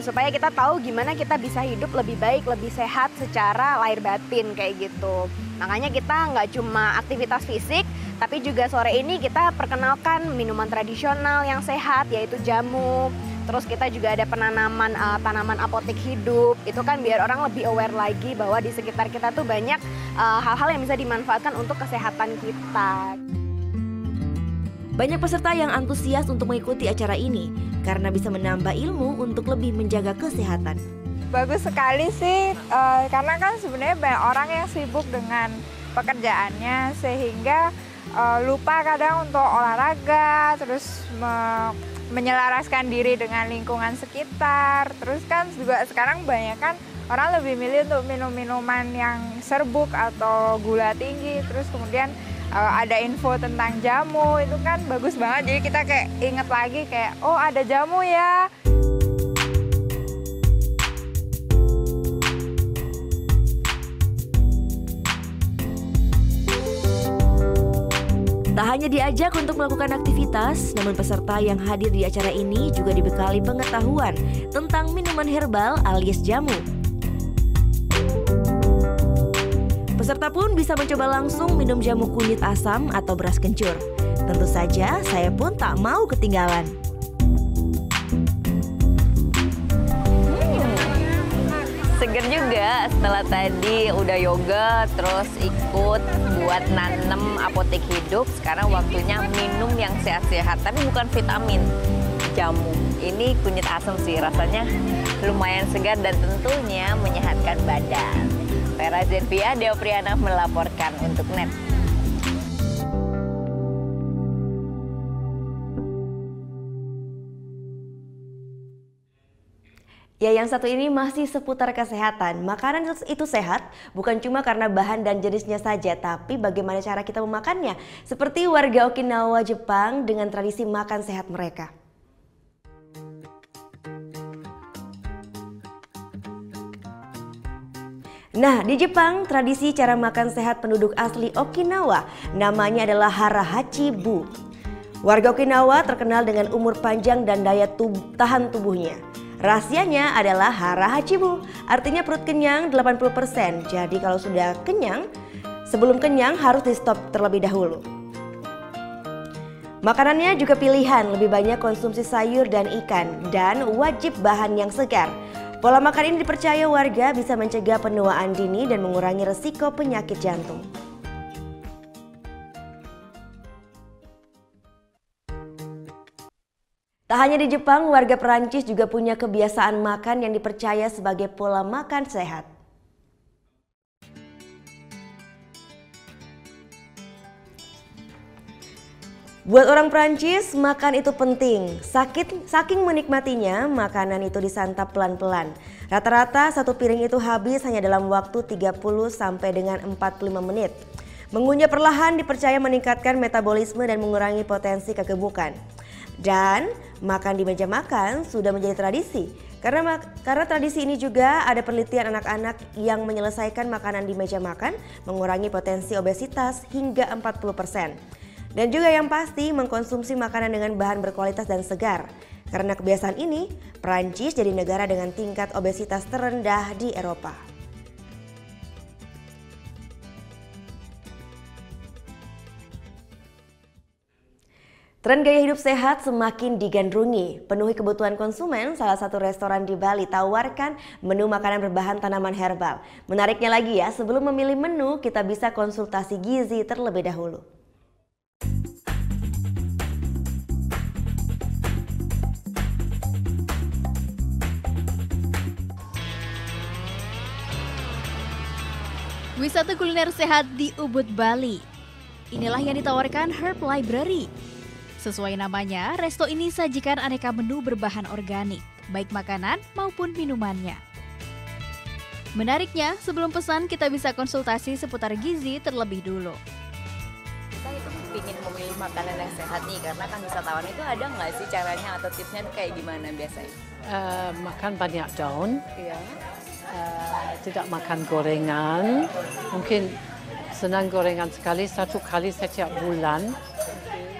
supaya kita tahu gimana kita bisa hidup lebih baik, lebih sehat secara lahir batin kayak gitu. Makanya kita nggak cuma aktivitas fisik, tapi juga sore ini kita perkenalkan minuman tradisional yang sehat, yaitu jamu. Terus kita juga ada penanaman tanaman apotek hidup. Itu kan biar orang lebih aware lagi bahwa di sekitar kita tuh banyak hal-hal yang bisa dimanfaatkan untuk kesehatan kita. Banyak peserta yang antusias untuk mengikuti acara ini karena bisa menambah ilmu untuk lebih menjaga kesehatan. Bagus sekali sih, karena kan sebenarnya banyak orang yang sibuk dengan pekerjaannya sehingga lupa kadang untuk olahraga, terus menyelaraskan diri dengan lingkungan sekitar. Terus kan juga sekarang banyak kan orang lebih milih untuk minum minuman yang serbuk atau gula tinggi. Terus kemudian ada info tentang jamu, itu kan bagus banget. Jadi kita kayak inget lagi kayak, oh ada jamu ya. Tak hanya diajak untuk melakukan aktivitas, namun peserta yang hadir di acara ini juga dibekali pengetahuan tentang minuman herbal alias jamu. Peserta pun bisa mencoba langsung minum jamu kunyit asam atau beras kencur. Tentu saja saya pun tak mau ketinggalan. Seger juga setelah tadi udah yoga, terus ikut buat nanem apotek hidup. Sekarang waktunya minum yang sehat-sehat, tapi bukan vitamin, jamu. Ini kunyit asam sih, rasanya lumayan segar dan tentunya menyehatkan badan. Vera Zenvia, Deo Priana melaporkan untuk NET. Ya, yang satu ini masih seputar kesehatan. Makanan itu sehat bukan cuma karena bahan dan jenisnya saja, tapi bagaimana cara kita memakannya. Seperti warga Okinawa, Jepang dengan tradisi makan sehat mereka. Nah, di Jepang, tradisi cara makan sehat penduduk asli Okinawa namanya adalah hara-hachi-bu. Warga Okinawa terkenal dengan umur panjang dan daya tahan tubuhnya. Rahasianya adalah hara-hachi-bu, artinya perut kenyang 80%. Jadi kalau sudah kenyang, sebelum kenyang harus di stop terlebih dahulu. Makanannya juga pilihan, lebih banyak konsumsi sayur dan ikan, dan wajib bahan yang segar. Pola makan ini dipercaya warga bisa mencegah penuaan dini dan mengurangi resiko penyakit jantung. Tak hanya di Jepang, warga Perancis juga punya kebiasaan makan yang dipercaya sebagai pola makan sehat. Buat orang Perancis, makan itu penting. Saking menikmatinya, makanan itu disantap pelan-pelan. Rata-rata satu piring itu habis hanya dalam waktu 30 sampai dengan 45 menit. Mengunyah perlahan dipercaya meningkatkan metabolisme dan mengurangi potensi kegemukan. Dan makan di meja makan sudah menjadi tradisi. Karena tradisi ini juga ada penelitian anak-anak yang menyelesaikan makanan di meja makan mengurangi potensi obesitas hingga 40%. Dan juga yang pasti mengkonsumsi makanan dengan bahan berkualitas dan segar. Karena kebiasaan ini, Perancis jadi negara dengan tingkat obesitas terendah di Eropa. Tren gaya hidup sehat semakin digandrungi. Penuhi kebutuhan konsumen, salah satu restoran di Bali tawarkan menu makanan berbahan tanaman herbal. Menariknya lagi ya, sebelum memilih menu, kita bisa konsultasi gizi terlebih dahulu. Wisata kuliner sehat di Ubud, Bali. Inilah yang ditawarkan Herb Library. Sesuai namanya, resto ini sajikan aneka menu berbahan organik, baik makanan maupun minumannya. Menariknya, sebelum pesan kita bisa konsultasi seputar gizi terlebih dulu. Kita itu ingin memilih makanan yang sehat nih, karena kan wisatawan itu ada nggak sih caranya atau tipsnya tuh kayak gimana biasanya? Makan banyak daun, Iya. tidak makan gorengan, mungkin senang gorengan sekali, 1 kali setiap bulan,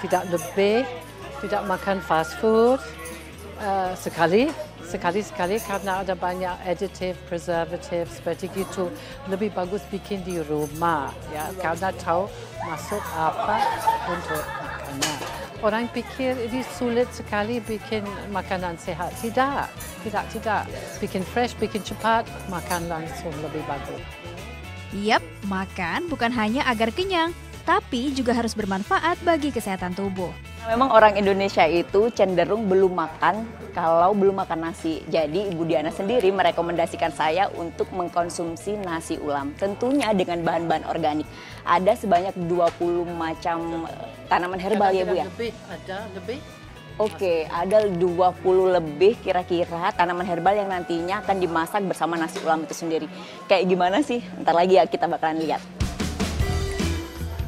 tidak lebih, tidak makan fast food, sekali karena ada banyak additive, preservative, seperti itu. Lebih bagus bikin di rumah, ya, karena tahu masuk apa untuk makanan. Orang pikir ini sulit sekali bikin makanan sehat. Tidak. Bikin fresh, bikin cepat, makan langsung lebih bagus. Yap, makan bukan hanya agar kenyang, tapi juga harus bermanfaat bagi kesehatan tubuh. Memang orang Indonesia itu cenderung belum makan kalau belum makan nasi. Jadi Ibu Diana sendiri merekomendasikan saya untuk mengkonsumsi nasi ulam. Tentunya dengan bahan-bahan organik. Ada sebanyak 20 macam tanaman herbal ya Bu ya? Lebih. Oke, ada 20 lebih kira-kira tanaman herbal yang nantinya akan dimasak bersama nasi ulam itu sendiri. Kayak gimana sih? Ntar lagi ya kita bakalan lihat.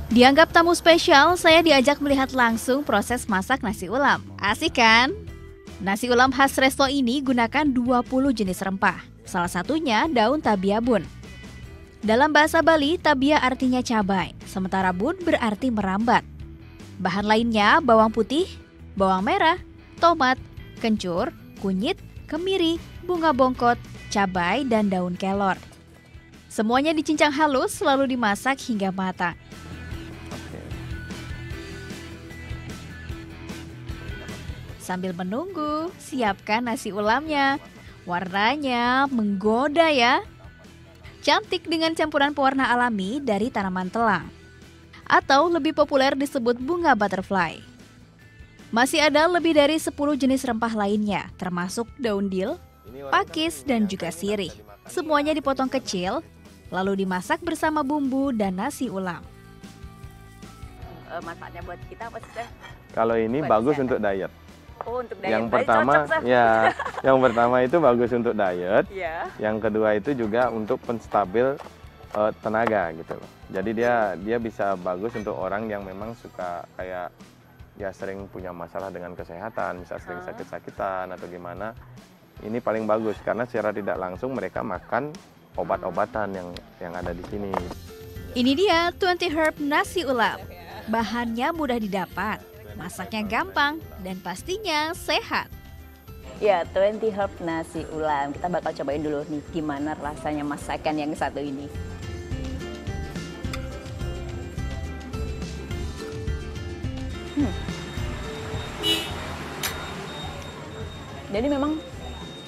Dianggap tamu spesial, saya diajak melihat langsung proses masak nasi ulam. Asik kan? Nasi ulam khas resto ini gunakan 20 jenis rempah. Salah satunya daun tabia bun. Dalam bahasa Bali, tabia artinya cabai, sementara bun berarti merambat. Bahan lainnya bawang putih, bawang merah, tomat, kencur, kunyit, kemiri, bunga bongkot, cabai, dan daun kelor. Semuanya dicincang halus lalu dimasak hingga matang. Sambil menunggu, siapkan nasi ulamnya. Warnanya menggoda ya. Cantik dengan campuran pewarna alami dari tanaman telang. Atau lebih populer disebut bunga butterfly. Masih ada lebih dari 10 jenis rempah lainnya, termasuk daun dill, pakis, dan juga sirih. Semuanya dipotong kecil, lalu dimasak bersama bumbu dan nasi ulam. Manfaatnya buat kita apa sih, Chef? Kalau ini Buat bagus kesehatan. untuk diet. Oh, untuk diet. Yang Berarti pertama, cocok, Chef. ya, yang pertama itu bagus untuk diet. Iya. Yang kedua itu juga untuk penstabil tenaga gitu loh. Jadi dia bisa bagus untuk orang yang memang suka kayak ya sering punya masalah dengan kesehatan, misal sering sakit-sakitan atau gimana. Ini paling bagus karena secara tidak langsung mereka makan obat-obatan yang ada di sini. Ini dia 20 herb nasi ulam. Bahannya mudah didapat, masaknya gampang, dan pastinya sehat. Ya, 20 herb nasi ulam. Kita bakal cobain dulu nih gimana rasanya masakan yang satu ini. Jadi memang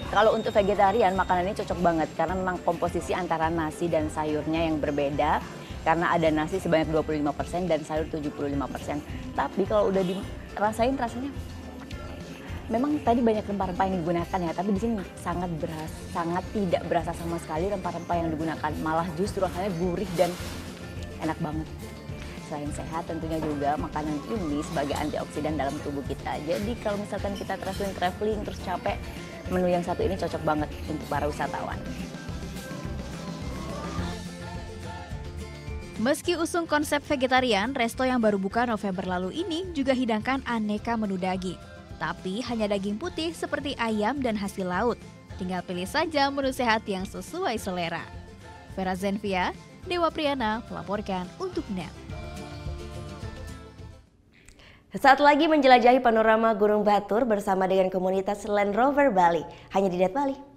kalau untuk vegetarian makanan ini cocok banget karena memang komposisi antara nasi dan sayurnya yang berbeda. Karena ada nasi sebanyak 25% dan sayur 75%. Tapi kalau udah dirasain rasanya memang tadi banyak rempah-rempah yang digunakan ya, tapi di sini sangat tidak berasa sama sekali rempah-rempah yang digunakan. Malah justru rasanya gurih dan enak banget. Selain sehat tentunya juga makanan ini sebagai antioksidan dalam tubuh kita. Jadi kalau misalkan kita traveling terus capek, menu yang satu ini cocok banget untuk para wisatawan. Meski usung konsep vegetarian, resto yang baru buka November lalu ini juga hidangkan aneka menu daging. Tapi hanya daging putih seperti ayam dan hasil laut. Tinggal pilih saja menu sehat yang sesuai selera. Vera Zenvia, Dewa Priyana melaporkan untuk NET. Saat lagi menjelajahi panorama Gunung Batur bersama dengan komunitas Land Rover Bali. Hanya di NET Bali.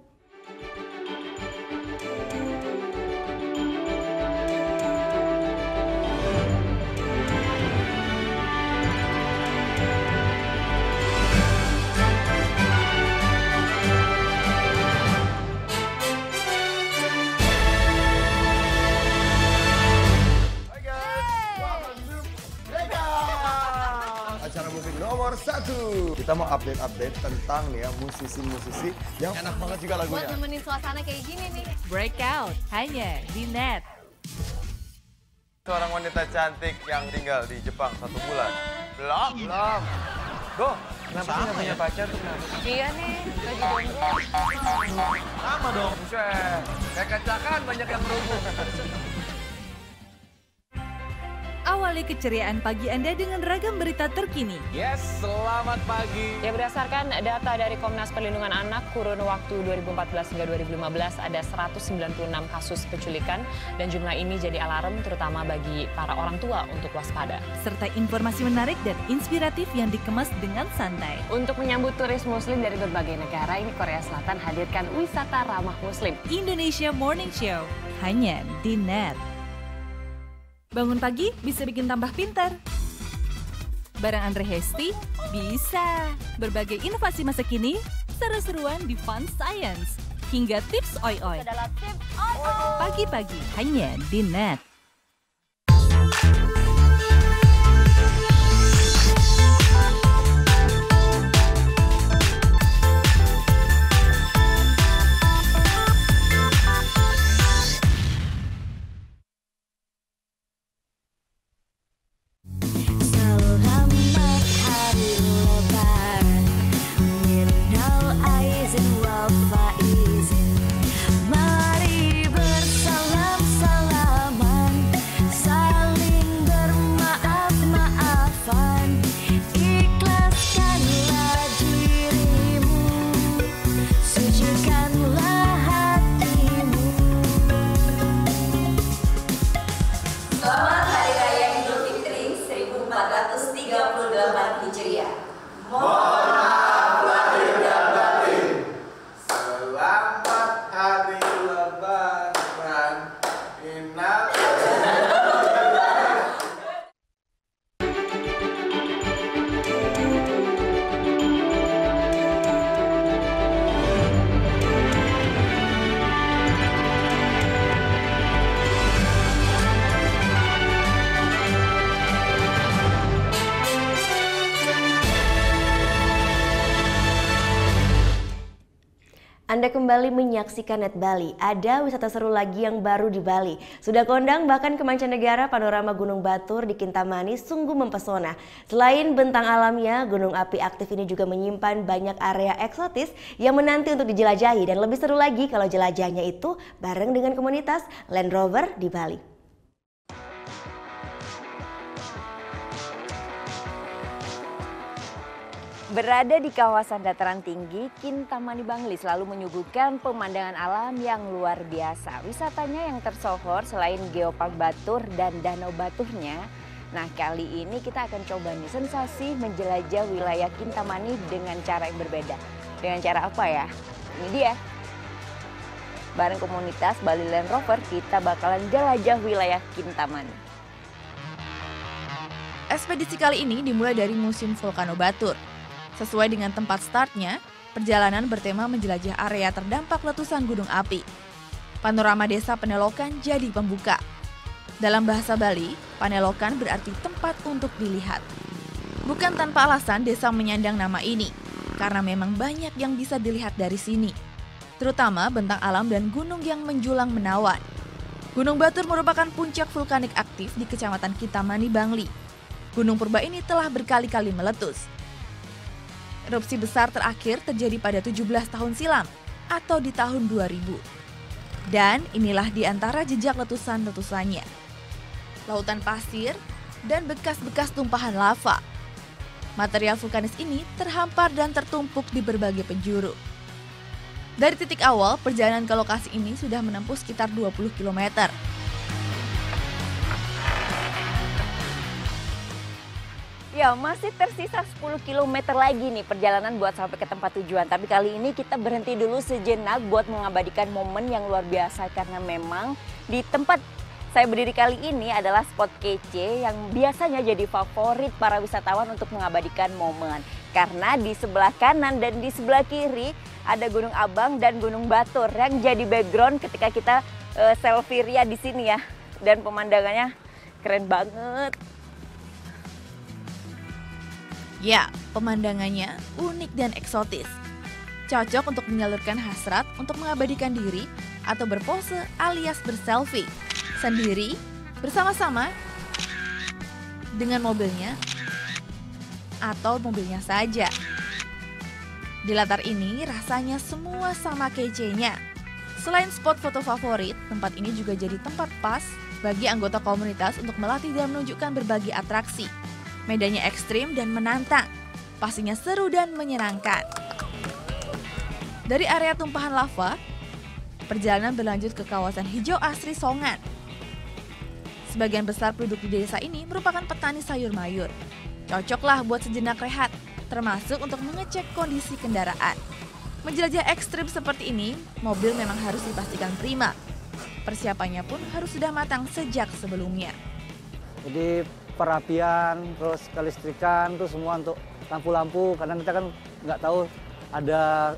Acara musik nomor 1. Kita mau update tentang nih ya musisi-musisi yang enak banget juga lagunya. Buat nemenin suasana kayak gini nih. Breakout hanya di NET. Seorang wanita cantik yang tinggal di Jepang 1 bulan. Belum. Go, kenapa sih nggak punya pacar tuh kenapa? Iya nih, lagi jomblo. Sama dong, buset. Kayak kacakan banyak yang berhubung. Awali keceriaan pagi Anda dengan ragam berita terkini. Yes, selamat pagi. Ya, berdasarkan data dari Komnas Perlindungan Anak, kurun waktu 2014 hingga 2015 ada 196 kasus penculikan dan jumlah ini jadi alarm terutama bagi para orang tua untuk waspada. Serta informasi menarik dan inspiratif yang dikemas dengan santai. Untuk menyambut turis muslim dari berbagai negara, ini Korea Selatan hadirkan wisata ramah muslim. Indonesia Morning Show, hanya di NET. Bangun pagi bisa bikin tambah pintar. Bareng Andre Hesti, bisa. Berbagai inovasi masa kini, seru-seruan di Fun Science. Hingga tips oi-oi. Pagi-pagi hanya di NET. Anda kembali menyaksikan Net Bali. Ada wisata seru lagi yang baru di Bali. Sudah kondang bahkan ke mancanegara, panorama Gunung Batur di Kintamani sungguh mempesona. Selain bentang alamnya, gunung api aktif ini juga menyimpan banyak area eksotis yang menanti untuk dijelajahi. Dan lebih seru lagi kalau jelajahnya itu bareng dengan komunitas Land Rover di Bali. Berada di kawasan dataran tinggi, Kintamani Bangli selalu menyuguhkan pemandangan alam yang luar biasa. Wisatanya yang tersohor selain Geopark Batur dan Danau Baturnya. Nah, kali ini kita akan coba nih sensasi menjelajah wilayah Kintamani dengan cara yang berbeda. Dengan cara apa ya? Ini dia. Bareng komunitas Bali Land Rover, kita bakalan jelajah wilayah Kintamani. Ekspedisi kali ini dimulai dari Museum Volcano Batur. Sesuai dengan tempat startnya, perjalanan bertema menjelajah area terdampak letusan gunung api. Panorama desa Panelokan jadi pembuka. Dalam bahasa Bali, Panelokan berarti tempat untuk dilihat. Bukan tanpa alasan desa menyandang nama ini, karena memang banyak yang bisa dilihat dari sini. Terutama bentang alam dan gunung yang menjulang menawan. Gunung Batur merupakan puncak vulkanik aktif di Kecamatan Kintamani, Bangli. Gunung purba ini telah berkali-kali meletus. Erupsi besar terakhir terjadi pada 17 tahun silam atau di tahun 2000. Dan inilah di antara jejak letusan-letusannya. Lautan pasir dan bekas-bekas tumpahan lava. Material vulkanis ini terhampar dan tertumpuk di berbagai penjuru. Dari titik awal, perjalanan ke lokasi ini sudah menempuh sekitar 20 km. Ya, masih tersisa 10 km lagi nih perjalanan buat sampai ke tempat tujuan. Tapi kali ini kita berhenti dulu sejenak buat mengabadikan momen yang luar biasa. Karena memang di tempat saya berdiri kali ini adalah spot kece yang biasanya jadi favorit para wisatawan untuk mengabadikan momen. Karena di sebelah kanan dan di sebelah kiri ada Gunung Abang dan Gunung Batur yang jadi background ketika kita selfie ria di sini ya. Dan pemandangannya keren banget. Ya, pemandangannya unik dan eksotis. Cocok untuk menyalurkan hasrat untuk mengabadikan diri atau berpose alias berselfie. Sendiri, bersama-sama, dengan mobilnya, atau mobilnya saja. Di latar ini rasanya semua sama kece-nya. Selain spot foto favorit, tempat ini juga jadi tempat pas bagi anggota komunitas untuk melatih dan menunjukkan berbagai atraksi. Medannya ekstrim dan menantang, pastinya seru dan menyenangkan. Dari area tumpahan lava, perjalanan berlanjut ke kawasan hijau asri Songan. Sebagian besar penduduk di desa ini merupakan petani sayur mayur. Cocoklah buat sejenak rehat, termasuk untuk mengecek kondisi kendaraan. Menjelajah ekstrim seperti ini, mobil memang harus dipastikan prima. Persiapannya pun harus sudah matang sejak sebelumnya. Jadi perapian, terus kelistrikan, itu semua untuk lampu-lampu. Kadang kita kan nggak tahu ada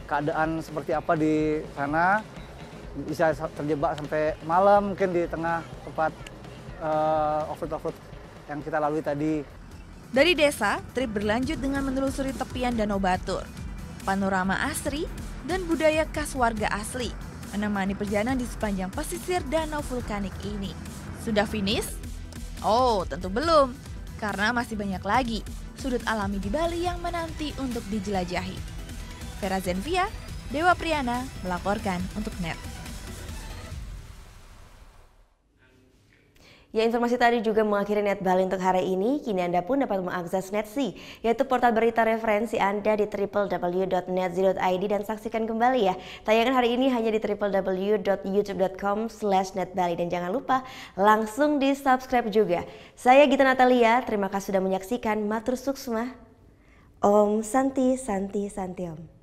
keadaan seperti apa di sana. Bisa terjebak sampai malam mungkin di tengah tempat off-road yang kita lalui tadi. Dari desa, trip berlanjut dengan menelusuri tepian Danau Batur. Panorama asri dan budaya khas warga asli menemani perjalanan di sepanjang pesisir danau vulkanik ini. Sudah finish? Oh, tentu belum, karena masih banyak lagi sudut alami di Bali yang menanti untuk dijelajahi. Vera Zenvia, Dewa Priyana melaporkan untuk NET. Ya, informasi tadi juga mengakhiri Net Bali untuk hari ini. Kini Anda pun dapat mengakses NetC, yaitu portal berita referensi Anda di www.netzero.id dan saksikan kembali ya. Tayangan hari ini hanya di www.youtube.com/netbali dan jangan lupa langsung di subscribe juga. Saya Gita Natalia, terima kasih sudah menyaksikan. Matur suksma. Om Santi Santi Santi Om.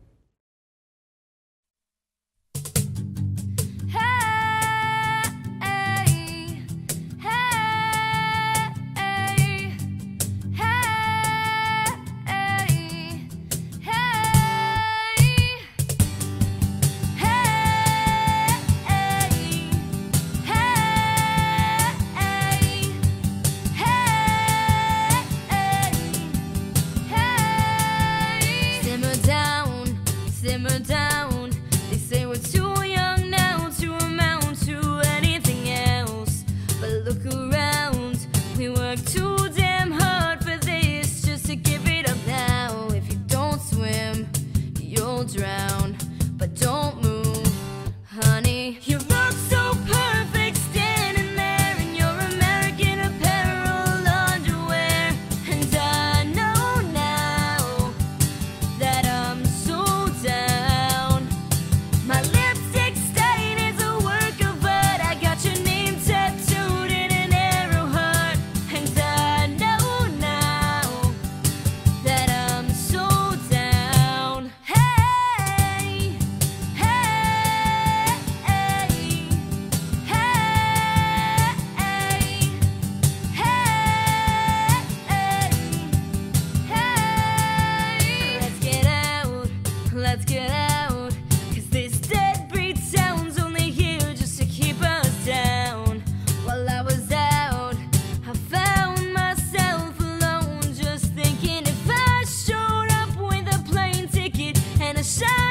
Simmer down, they say we're too young now to amount to anything else. But look around, we work too damn hard for this, just to give it up now. If you don't swim, you'll drown, but don't move, honey. You look so perfect standing there in your American Apparel underwear, and I know now that I'm so down. My lipstick stain is a work of art. I got your name tattooed in an arrow heart, and I know now that I'm so down. Hey, hey, hey, hey, hey. Let's get out, 'cause this deadbeat town's only here just to keep us down. While I was out, I found myself alone, just thinking if I showed up with a plane ticket and a shot